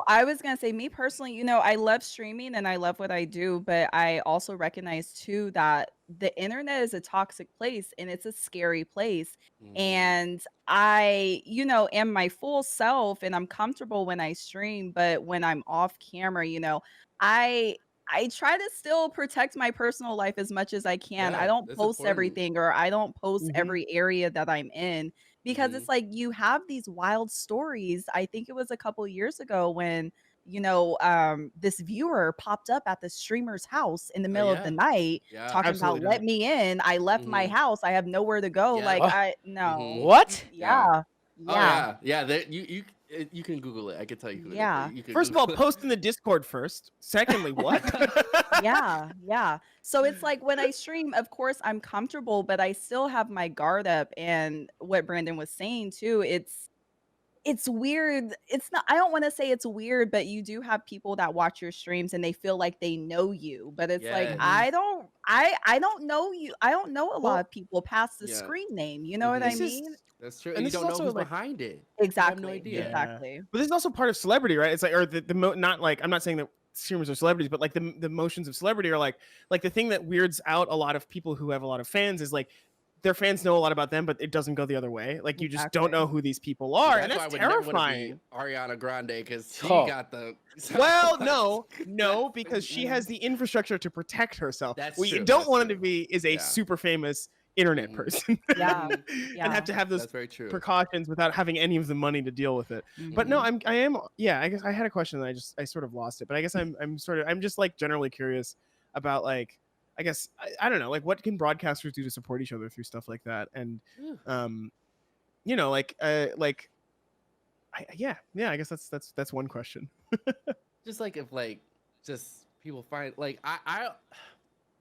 I was gonna say, me personally, I love streaming and I love what I do, but I also recognize too that the internet is a toxic place and it's a scary place. Mm-hmm. And I, am my full self and I'm comfortable when I stream, but when I'm off camera, I I try to still protect my personal life as much as I can. I Yeah, don't that's post important. everything or I don't post Mhm. every area that I'm in because Mm-hmm. it's like you have these wild stories. I think it was a couple years ago when, this viewer popped up at the streamer's house in the middle of the Yeah, night yeah. talking Absolutely about let not. me in. I left my Mm-hmm. house. I have nowhere to go. Yeah. Like Oh, I no. Mm-hmm. what? Yeah. Yeah. Oh Yeah. yeah, yeah. That you can Google it. I can tell you who it is, but Yeah. you can First of all, Google post in the Discord first. Secondly, what? it. Yeah, yeah. So it's like when I stream, of course, I'm comfortable, but I still have my guard up. And what Brandon was saying too, it's weird. It's not, I don't want to say it's weird, but you do have people that watch your streams and they feel like they know you. But it's like Yes. Mhm. I don't know you. I don't know a lot Well, of people past the Yeah. screen name. You know what I Mm-hmm. this is mean? That's true, and and you this is don't know also who's like behind it. You have no Exactly. idea. yeah. Exactly. But this is also part of celebrity, right? It's like or not like I'm not saying that streamers are celebrities, but like the motions of celebrity are like the thing that weirds out a lot of people who have a lot of fans is like their fans know a lot about them, but it doesn't go the other way. Like you just don't Exactly. know who these people See, are, and that's why that's I would never want to be terrifying. Ariana Grande because she Oh, got the. Well, no, because she has the infrastructure to protect herself. That's What you true. don't That's want her true. to be is a Yeah. super famous internet Mm-hmm. person Yeah. Mm-hmm. and have Yeah. to have those That's very true. precautions without having any of the money to deal with it. But no, Mhm. Mm-hmm. I am yeah, I guess I had a question and I sort of lost it. But I guess I'm just like generally curious about like I guess I don't know, like what can broadcasters do to support each other through stuff like that? And Yeah. um like yeah, I guess that's one question. Just like if like just people find like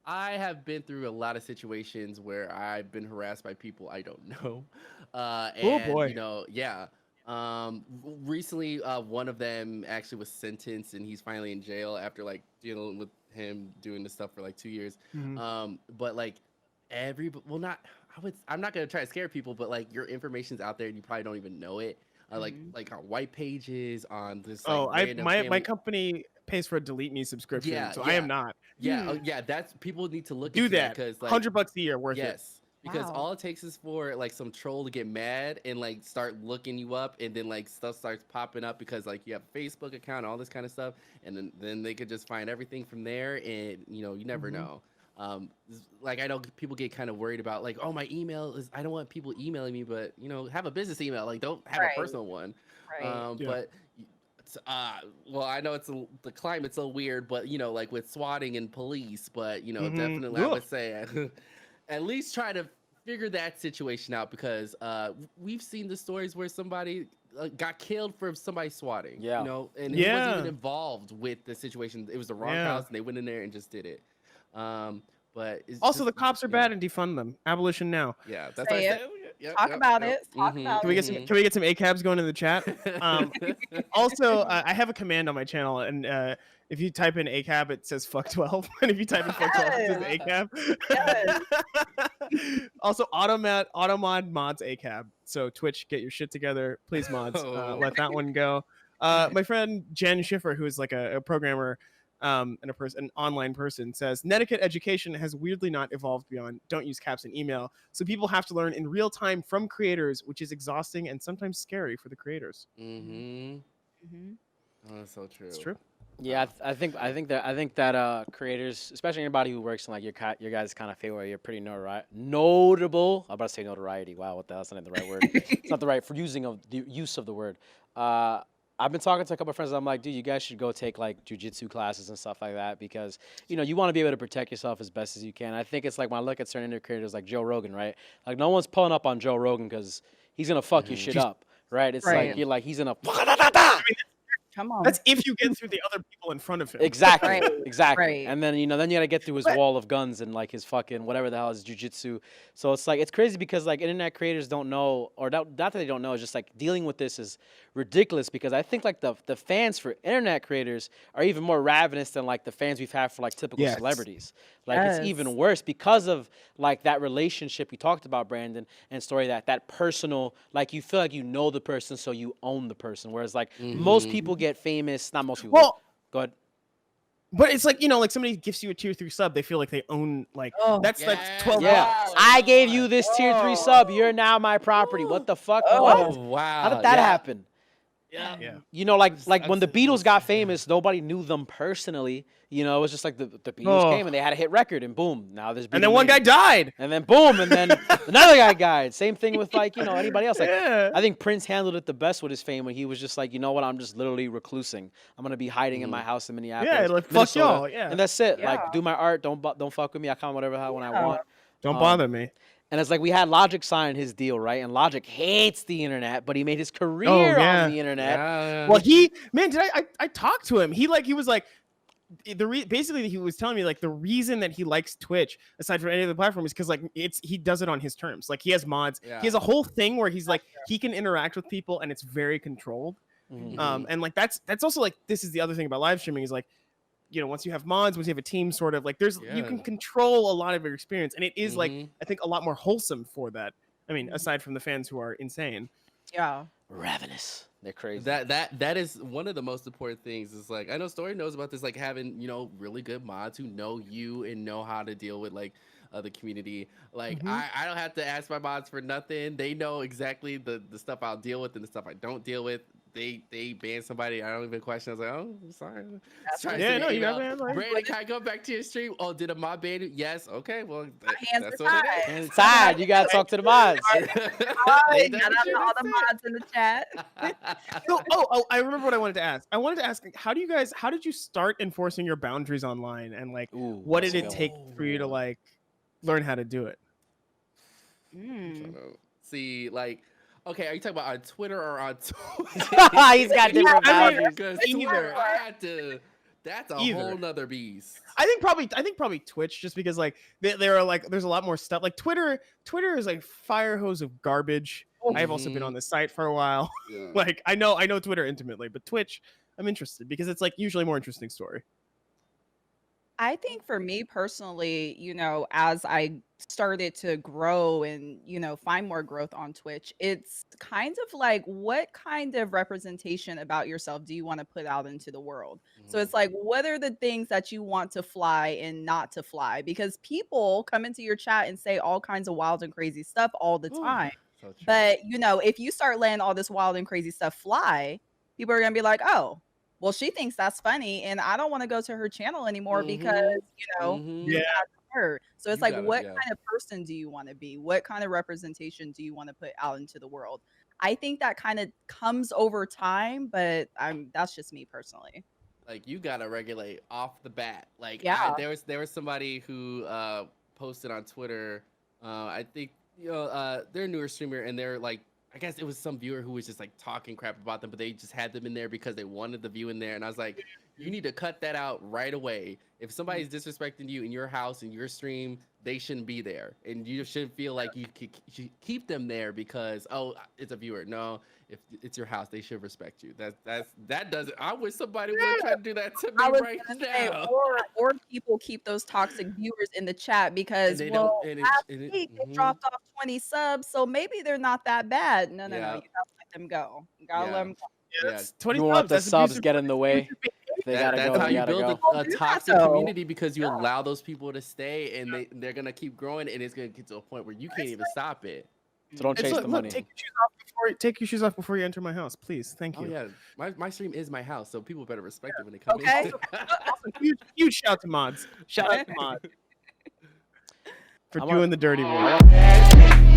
I have been through a lot of situations where I've been harassed by people I don't know. Oh And boy. yeah. Recently one of them actually was sentenced and he's finally in jail after like dealing with him doing this stuff for like 2 years. Mhm. But like well not I'm not gonna try to scare people, but like your information's out there and you probably don't even know it. Mhm. Like on white pages, on this like Oh, I random my family. company pays for a delete me subscription, Yeah, so I am yeah. not. Yeah, Hmm. yeah, that's people need to look Do into that that. because like $100 a year worth it. yes, because Wow. all it takes is for like some troll to get mad and like start looking you up and then like stuff starts popping up because like you have a Facebook account, all this kind of stuff, and then they could just find everything from there and you never Mhm. know. Like I know people get kind of worried about like, oh my email is I don't want people emailing me, but have a business email, like don't have a Right. personal one. Right. Yeah. But well, I know the climate's so weird, but like with swatting and police, but Mhm. definitely I Ugh. would say at least try to figure that situation out because we've seen the stories where somebody got killed for somebody swatting, yeah. and he wasn't even Yeah. involved with the situation. It was the wrong Yeah. house, and they went in there and just did it. But it's Also, just the cops are yeah, bad and defund them. Abolition now. yeah. That's what I Say it. said. Yep, Talk yep, about yep. it. Talk Mm-hmm, about Can we it. get some? Can we get some ACABs going in the chat? Um, also, I have a command on my channel, and if you type in ACAB, it says fuck 12, and if you type in fuck 12, it says Yes. Yes. ACAB. Also, Automod mods ACAB. So Twitch, get your shit together, please, mods. Oh. Let that one go. My friend Jen Schiffer, who is like a programmer and an online person, says Netiquette education has weirdly not evolved beyond don't use caps in email, so people have to learn in real time from creators, which is exhausting and sometimes scary for the creators. Mhm. Mm-hmm. Mhm. Oh, that's so It's true. true. Yeah, I think that creators, especially anybody who works in like your guys' kind of field where you're pretty notable. I'm about to say notoriety. Wow, what the hell? That's not the right word. It's not the right for the use of the word. Uh, I've been talking to a couple of friends. I'm like, dude, you guys should go take like jujitsu classes and stuff like that because you want to be able to protect yourself as best as you can. I think it's like when I look at certain internet creators like Joe Rogan, right? Like no one's pulling up on Joe Rogan because he's gonna fuck your Mm-hmm. shit up, right? It's like Right. Mm-hmm. you're like he's gonna. I mean, Come on. that's if you get through the other people in front of him. Exactly, Right. exactly. Right. And then then you gotta get through his But wall of guns and like his fucking whatever the hell is jujitsu. So it's like it's crazy because like internet creators don't know, or not that they don't know, it's just like dealing with this is ridiculous because I think like the fans for internet creators are even more ravenous than like the fans we've had for like typical Yes. celebrities. Like it's yes. even worse because of like that relationship you talked about, Brandon, and Story that personal like you feel like you know the person so you own the person. Whereas like most Mm-hmm. people get famous. Not most people. Well, Go ahead. but it's like, like somebody gives you a tier 3 sub, they feel like they own that's Yeah, 12. Yeah, Oh, I gave you God. this tier 3 Oh. sub. You're now my property. What the fuck? Oh. What? Oh wow. How did that happen? Yeah. Yeah. Like when the Beatles got Yeah. famous, nobody knew them personally. It was just like the Beatles Oh. came and they had a hit record, and boom, now there's And then one guy died. and then boom, and then another guy died. Same thing with anybody else. Like Yeah. I think Prince handled it the best with his fame when he was just like, you know what, I'm just literally reclusing. I'm gonna be hiding in my house in Minneapolis. Yeah, like, fuck Minnesota, y'all, yeah. and that's it. Yeah. Like do my art, don't fuck with me. I comment whatever when I want. Don't bother me. And it's like we had Logic sign his deal, right? And Logic hates the internet, but he made his career yeah. on the internet. Yeah. Well, did I talked to him. He was like, basically he was telling me like the reason that he likes Twitch aside from any other platform is because like he does it on his terms. Like he has mods. Yeah. He has a whole thing where he's like he can interact with people and it's very controlled. Mhm. And like that's also like this is the other thing about live streaming is like once you have mods, once you have a team, sort of like you can control a lot of your experience, and it is like I think a lot more wholesome for that. I mean, aside from the fans who are insane. Yeah. Ravenous. They're crazy. That is one of the most important things. Is like I know Story knows about this, like having really good mods who know you and know how to deal with like the community. Like I don't have to ask my mods for nothing. They know exactly the stuff I'll deal with and the stuff I don't deal with. They ban somebody. I don't even question. I was like, oh, I'm sorry. Yeah, no, you got banned. Like, Brandon, can I go back to your stream? Oh, did a mod ban you? Yes. Okay. Well, hands that's are what it tied. is. Inside, you gotta talk to the mods. They Shout out to all the mods in the chat. No, I remember what I wanted to ask. I wanted to ask, how did you start enforcing your boundaries online, and like, Ooh, what that's did a it good take for you to like learn how to do it? See, like, okay, are you talking about on Twitter or on Twitch? He's got different boundaries. Because Twitter, I had to. That's a Either. whole nother beast. I think probably Twitch, just because like there are like there's a lot more stuff. Like Twitter is like fire hose of garbage. I've also been on this site for a while. Yeah. Like I know Twitter intimately, but Twitch, I'm interested because it's like usually a more interesting story. I think for me personally, as I started to grow and, find more growth on Twitch, it's kind of like what kind of representation about yourself do you want to put out into the world? So it's like, what are the things that you want to fly and not to fly? Because people come into your chat and say all kinds of wild and crazy stuff all the time. So true. But, if you start letting all this wild and crazy stuff fly, people are going to be like, oh, well, she thinks that's funny, and I don't want to go to her channel anymore because, Yeah. her. So it's You like, gotta- what yeah. kind of person do you want to be? What kind of representation do you want to put out into the world? I think that kind of comes over time, but that's just me personally. Like you gotta regulate off the bat. Like Yeah. there was somebody who posted on Twitter. I think they're a newer streamer and they're like, I guess it was some viewer who was just like talking crap about them, but they just had them in there because they wanted the view in there. And I was like, you need to cut that out right away. If somebody's disrespecting you in your house, in your stream, they shouldn't be there. And you should feel like you keep them there because, oh, it's a viewer. No, if it's your house, they should respect you. That doesn't. I wish somebody would try to do that to I me was right gonna say, now. or people keep those toxic viewers in the chat because they well, don't- and it- last and it- week they mhm. dropped off 20 subs, so maybe they're not that bad. No, Yeah. you gotta let them go. You gotta let them go. Yeah. That's 20 You won't let subs. the That's subs abusive- get in the way. They gotta That's go. how They you gotta build go. a People do that, toxic though. community because you allow those people to stay and they're gonna keep growing and it's gonna get to a point where you can't even stop it. So don't It's chase like, the look, money. take your shoes off before you enter my house, please. Thank Oh you. yeah, my stream is my house, so people better respect it when they come Okay. in. Huge shout to mods. Shout out to mods for I doing want- the dirty I work. want-